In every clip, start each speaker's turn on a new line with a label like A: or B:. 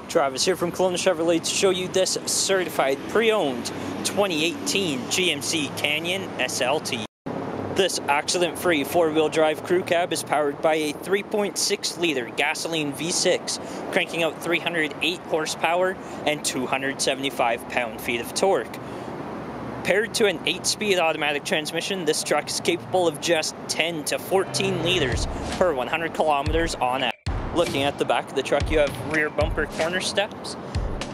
A: Travis here from Kelowna Chevrolet to show you this certified pre-owned 2018 GMC Canyon SLT. This accident-free four-wheel drive crew cab is powered by a 3.6-liter gasoline V6, cranking out 308 horsepower and 275 pound-feet of torque. Paired to an 8-speed automatic transmission, this truck is capable of just 10 to 14 liters per 100 kilometers on average. Looking at the back of the truck, you have rear bumper corner steps,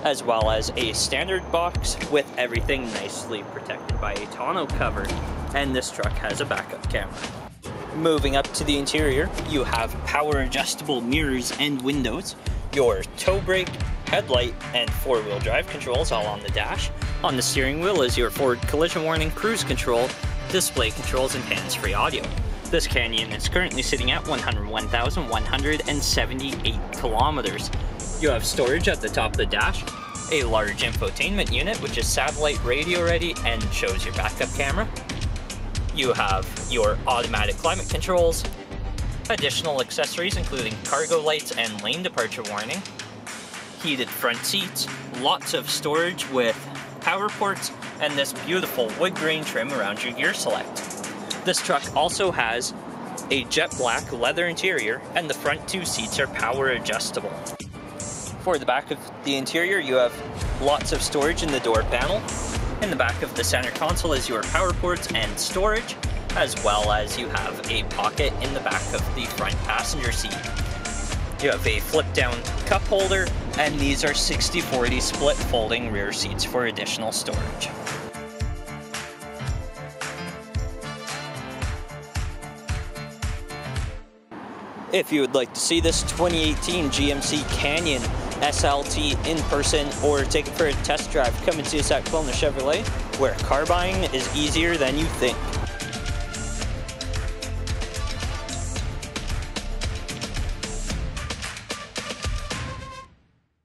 A: as well as a standard box with everything nicely protected by a tonneau cover, and this truck has a backup camera. Moving up to the interior, you have power adjustable mirrors and windows, your tow brake, headlight, and four-wheel drive controls all on the dash. On the steering wheel is your forward collision warning, cruise control, display controls, and hands-free audio. This Canyon is currently sitting at 101,178 kilometers. You have storage at the top of the dash, a large infotainment unit which is satellite radio ready and shows your backup camera. You have your automatic climate controls, additional accessories including cargo lights and lane departure warning, heated front seats, lots of storage with power ports, and this beautiful wood grain trim around your gear select. This truck also has a jet black leather interior, and the front two seats are power adjustable. For the back of the interior, you have lots of storage in the door panel. In the back of the center console is your power ports and storage, as well as you have a pocket in the back of the front passenger seat. You have a flip down cup holder, and these are 60/40 split folding rear seats for additional storage. If you would like to see this 2018 GMC Canyon SLT in person or take it for a test drive, come and see us at Kelowna Chevrolet, where car buying is easier than you think.